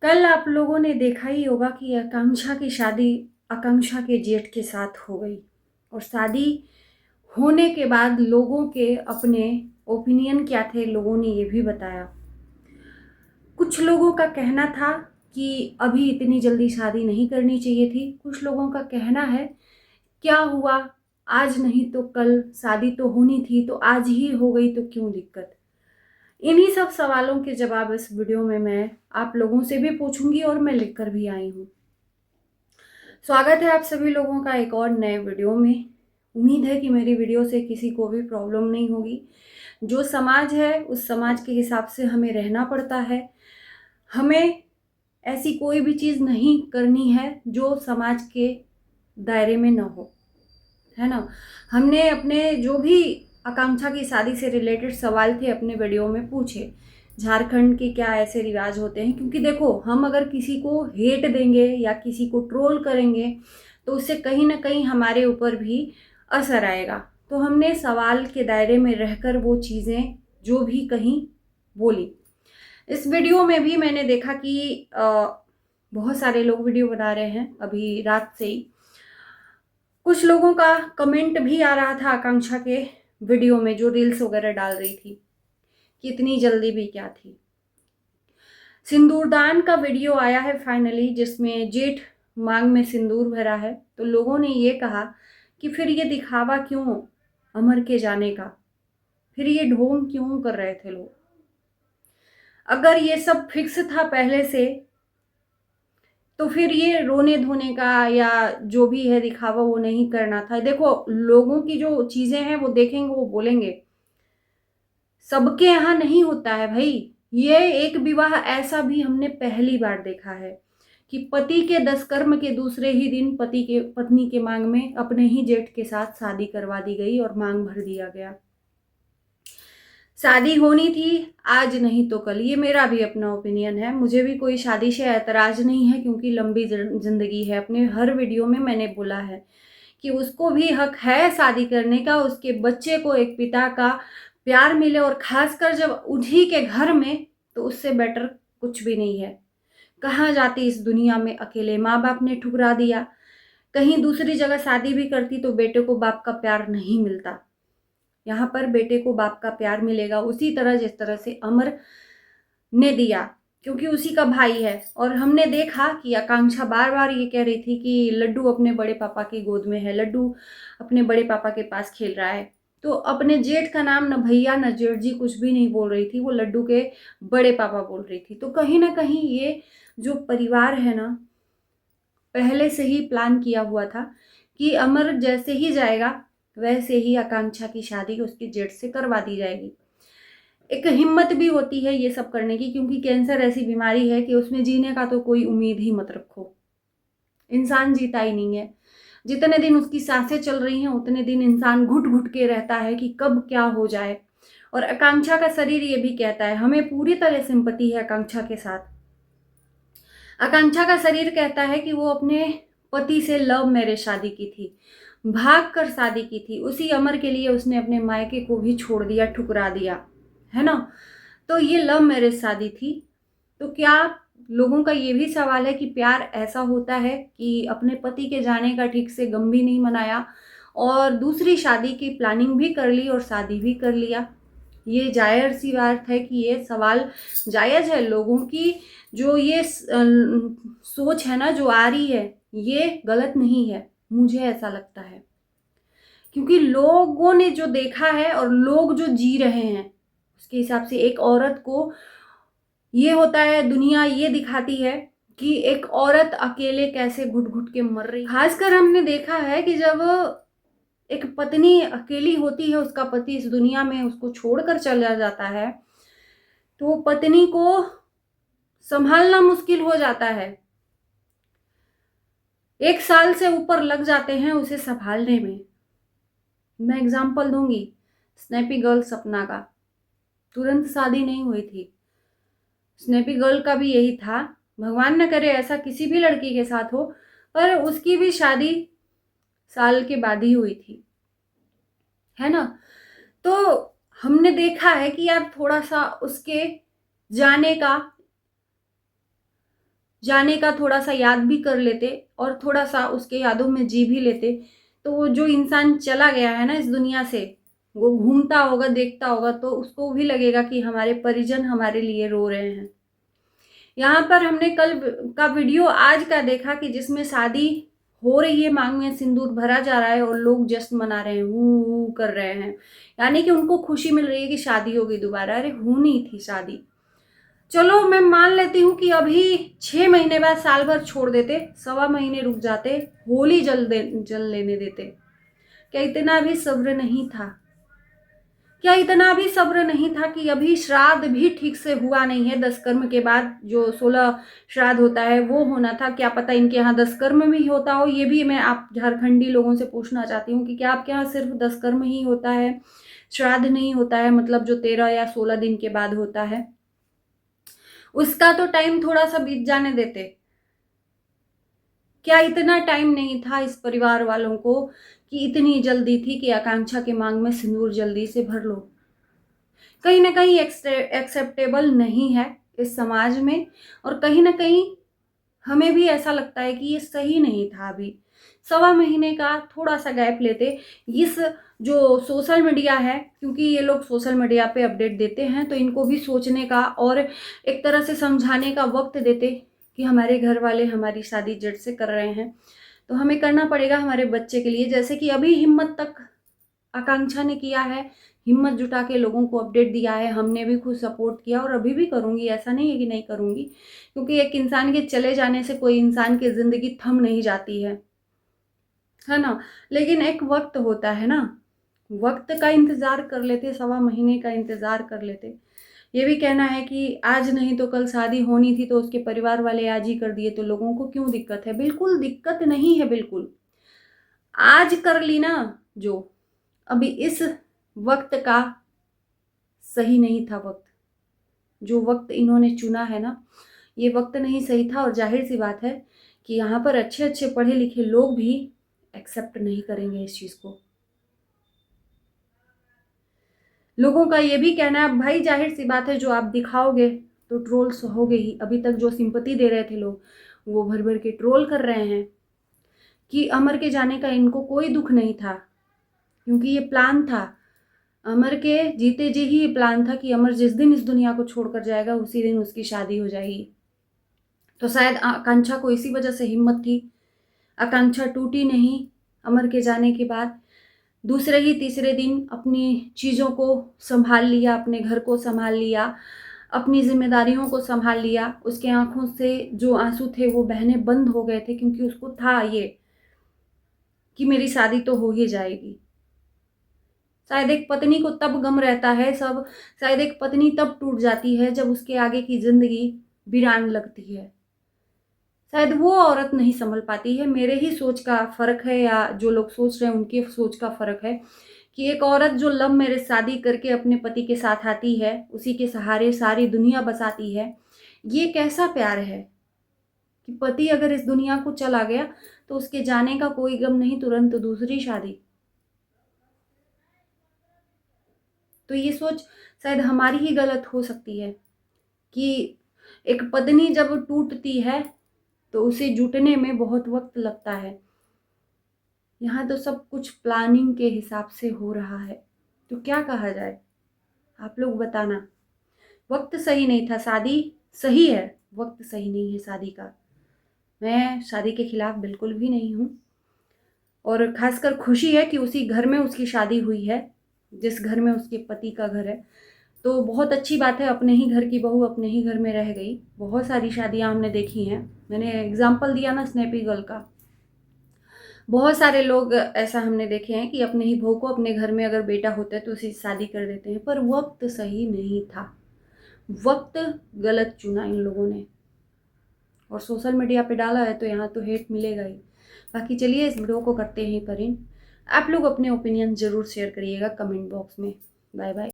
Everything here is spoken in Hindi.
कल आप लोगों ने देखा ही होगा कि आकांक्षा की शादी आकांक्षा के जेठ के साथ हो गई। और शादी होने के बाद लोगों के अपने ओपिनियन क्या थे, लोगों ने ये भी बताया। कुछ लोगों का कहना था कि अभी इतनी जल्दी शादी नहीं करनी चाहिए थी। कुछ लोगों का कहना है क्या हुआ, आज नहीं तो कल शादी तो होनी थी, तो आज ही हो गई तो क्यों दिक्कत। इन्हीं सब सवालों के जवाब इस वीडियो में मैं आप लोगों से भी पूछूंगी और मैं लिखकर भी आई हूँ। स्वागत है आप सभी लोगों का एक और नए वीडियो में। उम्मीद है कि मेरी वीडियो से किसी को भी प्रॉब्लम नहीं होगी। जो समाज है उस समाज के हिसाब से हमें रहना पड़ता है। हमें ऐसी कोई भी चीज़ नहीं करनी है जो समाज के दायरे में न हो, है ना। हमने अपने जो भी आकांक्षा की शादी से रिलेटेड सवाल थे अपने वीडियो में पूछे। झारखंड के क्या ऐसे रिवाज होते हैं, क्योंकि देखो हम अगर किसी को हेट देंगे या किसी को ट्रोल करेंगे तो उससे कहीं ना कहीं हमारे ऊपर भी असर आएगा। तो हमने सवाल के दायरे में रहकर वो चीज़ें जो भी कहीं बोली। इस वीडियो में भी मैंने देखा कि बहुत सारे लोग वीडियो बना रहे हैं अभी रात से ही। कुछ लोगों का कमेंट भी आ रहा था आकांक्षा के वीडियो में जो रील्स वगैरह डाल रही थी कि इतनी जल्दी भी क्या थी। सिंदूरदान का वीडियो आया है फाइनली, जिसमें जेठ मांग में सिंदूर भरा है। तो लोगों ने ये कहा कि फिर ये दिखावा क्यों अमर के जाने का, फिर ये ढोंग क्यों कर रहे थे लोग। अगर ये सब फिक्स था पहले से तो फिर ये रोने धोने का या जो भी है दिखावा वो नहीं करना था। देखो लोगों की जो चीजें हैं वो देखेंगे, वो बोलेंगे। सबके यहाँ नहीं होता है भाई। ये एक विवाह ऐसा भी हमने पहली बार देखा है कि पति के दशकर्म के दूसरे ही दिन पति के पत्नी के मांग में अपने ही जेठ के साथ शादी करवा दी गई और मांग भर दिया गया। शादी होनी थी आज नहीं तो कल, ये मेरा भी अपना ओपिनियन है। मुझे भी कोई शादी से ऐतराज नहीं है, क्योंकि लंबी जिंदगी है। अपने हर वीडियो में मैंने बोला है कि उसको भी हक है शादी करने का, उसके बच्चे को एक पिता का प्यार मिले, और खासकर जब उन्हीं के घर में, तो उससे बेटर कुछ भी नहीं है। कहाँ जाती इस दुनिया में अकेले, माँ बाप ने ठुकरा दिया। कहीं दूसरी जगह शादी भी करती तो बेटे को बाप का प्यार नहीं मिलता। यहाँ पर बेटे को बाप का प्यार मिलेगा उसी तरह जिस तरह से अमर ने दिया, क्योंकि उसी का भाई है। और हमने देखा कि आकांक्षा बार बार ये कह रही थी कि लड्डू अपने बड़े पापा की गोद में है, लड्डू अपने बड़े पापा के पास खेल रहा है। तो अपने जेठ का नाम न भैया न जेठ जी कुछ भी नहीं बोल रही थी, वो लड्डू के बड़े पापा बोल रही थी। तो कहीं ना कहीं ये जो परिवार है ना, पहले से ही प्लान किया हुआ था कि अमर जैसे ही जाएगा वैसे ही आकांक्षा की शादी उसके जेठ से करवा दी जाएगी। एक हिम्मत भी होती है ये सब करने की, क्योंकि कैंसर ऐसी बीमारी है कि उसमें जीने का तो कोई उम्मीद ही मत रखो। इंसान जीता ही नहीं है। जितने दिन उसकी सांसें चल रही हैं उतने दिन इंसान घुट घुट के रहता है कि कब क्या हो जाए। और आकांक्षा का शरीर ये भी कहता है, हमें पूरी तरह सिंपैथी है आकांक्षा के साथ। आकांक्षा का शरीर कहता है कि वो अपने पति से लव मैरिज शादी की थी, भाग कर शादी की थी। उसी अमर के लिए उसने अपने मायके को भी छोड़ दिया, ठुकरा दिया, है ना। तो ये लव मैरिज शादी थी। तो क्या लोगों का ये भी सवाल है कि प्यार ऐसा होता है कि अपने पति के जाने का ठीक से गम भी नहीं मनाया और दूसरी शादी की प्लानिंग भी कर ली और शादी भी कर लिया। ये जायज़ सी बात है कि ये सवाल जायज़ है। लोगों की जो ये सोच है ना जो आ रही है, ये गलत नहीं है, मुझे ऐसा लगता है। क्योंकि लोगों ने जो देखा है और लोग जो जी रहे हैं उसके हिसाब से एक औरत को ये होता है, दुनिया ये दिखाती है कि एक औरत अकेले कैसे घुट घुट के मर रही है। खासकर हमने देखा है कि जब एक पत्नी अकेली होती है, उसका पति इस दुनिया में उसको छोड़कर चला जाता है, तो पत्नी को संभालना मुश्किल हो जाता है। 1 साल से ऊपर लग जाते हैं उसे संभालने में। मैं एग्जाम्पल दूंगी, स्नैपी गर्ल सपना का। तुरंत शादी नहीं हुई थी। स्नैपी गर्ल का भी यही था। भगवान न करे ऐसा किसी भी लड़की के साथ हो, पर उसकी भी शादी साल के बाद ही हुई थी, है ना। तो हमने देखा है कि यार थोड़ा सा उसके जाने का जाने का थोड़ा सा याद भी कर लेते और थोड़ा सा उसके यादों में जी भी लेते, तो वो जो इंसान चला गया है ना इस दुनिया से, वो घूमता होगा, देखता होगा, तो उसको भी लगेगा कि हमारे परिजन हमारे लिए रो रहे हैं। यहाँ पर हमने कल का वीडियो आज का देखा कि जिसमें शादी हो रही है, मांग में सिंदूर भरा जा रहा है और लोग जश्न मना रहे हैं, हू कर रहे हैं, यानी कि उनको खुशी मिल रही है कि शादी हो गई दोबारा। अरे होनी थी शादी। चलो मैं मान लेती हूँ कि अभी 6 महीने बाद साल भर छोड़ देते, 1.25 महीने रुक जाते, होली जल लेने देते। क्या इतना भी सब्र नहीं था? क्या इतना भी सब्र नहीं था कि अभी श्राद्ध भी ठीक से हुआ नहीं है? 10 कर्म के बाद जो 16 श्राद्ध होता है वो होना था। क्या पता इनके यहाँ 10 कर्म भी होता हो। ये भी मैं आप झारखंडी लोगों से पूछना चाहती हूँ कि क्या आपके यहाँ सिर्फ 10 कर्म ही होता है, श्राद्ध नहीं होता है? मतलब जो 13 या 16 दिन के बाद होता है, उसका तो टाइम थोड़ा सा बीत जाने देते। क्या इतना टाइम नहीं था इस परिवार वालों को कि इतनी जल्दी थी कि आकांक्षा के मांग में सिंदूर जल्दी से भर लो? कहीं ना कहीं एक्सेप्टेबल नहीं है इस समाज में, और कहीं ना कहीं हमें भी ऐसा लगता है कि ये सही नहीं था। अभी 1.25 महीने का थोड़ा सा गैप लेते। इस जो सोशल मीडिया है, क्योंकि ये लोग सोशल मीडिया पे अपडेट देते हैं, तो इनको भी सोचने का और एक तरह से समझाने का वक्त देते कि हमारे घर वाले हमारी शादी जट से कर रहे हैं, तो हमें करना पड़ेगा हमारे बच्चे के लिए। जैसे कि अभी हिम्मत तक आकांक्षा ने किया है, हिम्मत जुटा के लोगों को अपडेट दिया है, हमने भी खुद सपोर्ट किया और अभी भी करूँगी, ऐसा नहीं है कि नहीं करूँगी, क्योंकि एक इंसान के चले जाने से कोई इंसान की ज़िंदगी थम नहीं जाती है ना? लेकिन एक वक्त होता है ना, वक्त का इंतज़ार कर लेते, 1.25 महीने का इंतज़ार कर लेते। ये भी कहना है कि आज नहीं तो कल शादी होनी थी तो उसके परिवार वाले आज ही कर दिए, तो लोगों को क्यों दिक्कत है? बिल्कुल दिक्कत नहीं है, बिल्कुल। आज कर ली ना जो, अभी इस वक्त का सही नहीं था वक्त। जो वक्त इन्होंने चुना है ना, ये वक्त नहीं सही था, और जाहिर सी बात है कि यहाँ पर अच्छे अच्छे पढ़े लिखे लोग भी एक्सेप्ट नहीं करेंगे इस चीज़ को। लोगों का ये भी कहना है, भाई जाहिर सी बात है जो आप दिखाओगे तो ट्रोल्स होगे ही। अभी तक जो सिंपैथी दे रहे थे लोग, वो भर भर के ट्रोल कर रहे हैं कि अमर के जाने का इनको कोई दुख नहीं था, क्योंकि ये प्लान था। अमर के जीते जी ही ये प्लान था कि अमर जिस दिन इस दुनिया को छोड़कर जाएगा उसी दिन उसकी शादी हो जाएगी। तो शायद आकांक्षा को इसी वजह से हिम्मत थी, आकांक्षा टूटी नहीं। अमर के जाने के बाद दूसरे ही तीसरे दिन अपनी चीज़ों को संभाल लिया, अपने घर को संभाल लिया, अपनी जिम्मेदारियों को संभाल लिया। उसके आंखों से जो आंसू थे वो बहने बंद हो गए थे, क्योंकि उसको था ये कि मेरी शादी तो हो ही जाएगी। शायद एक पत्नी को तब गम रहता है सब, शायद एक पत्नी तब टूट जाती है जब उसके आगे की जिंदगी वीरान लगती है। शायद वो औरत नहीं संभल पाती है। मेरे ही सोच का फ़र्क है, या जो लोग सोच रहे हैं उनकी सोच का फ़र्क है, कि एक औरत जो लव मैरिज शादी करके अपने पति के साथ आती है, उसी के सहारे सारी दुनिया बसाती है, ये कैसा प्यार है कि पति अगर इस दुनिया को चला गया तो उसके जाने का कोई गम नहीं, तुरंत दूसरी शादी। तो ये सोच शायद हमारी ही गलत हो सकती है कि एक पत्नी जब टूटती है तो उसे जुटने में बहुत वक्त लगता है। यहाँ तो सब कुछ प्लानिंग के हिसाब से हो रहा है, तो क्या कहा जाए? आप लोग बताना। वक्त सही नहीं था, शादी सही है, वक्त सही नहीं है शादी का। मैं शादी के खिलाफ बिल्कुल भी नहीं हूँ, और खासकर खुशी है कि उसी घर में उसकी शादी हुई है जिस घर में उसके पति का घर है। तो बहुत अच्छी बात है, अपने ही घर की बहू अपने ही घर में रह गई। बहुत सारी शादियाँ हमने देखी हैं, मैंने एग्जाम्पल दिया ना स्नैपी गर्ल का। बहुत सारे लोग ऐसा हमने देखे हैं कि अपने ही बहू को, अपने घर में अगर बेटा होता है तो उसे शादी कर देते हैं, पर वक्त सही नहीं था, वक्त गलत चुना इन लोगों ने, और सोशल मीडिया पे डाला है तो यहाँ तो हेट मिलेगा ही। बाकी चलिए इस वीडियो को करते हैं पर इन, आप लोग अपने ओपिनियन ज़रूर शेयर करिएगा कमेंट बॉक्स में। Bye bye.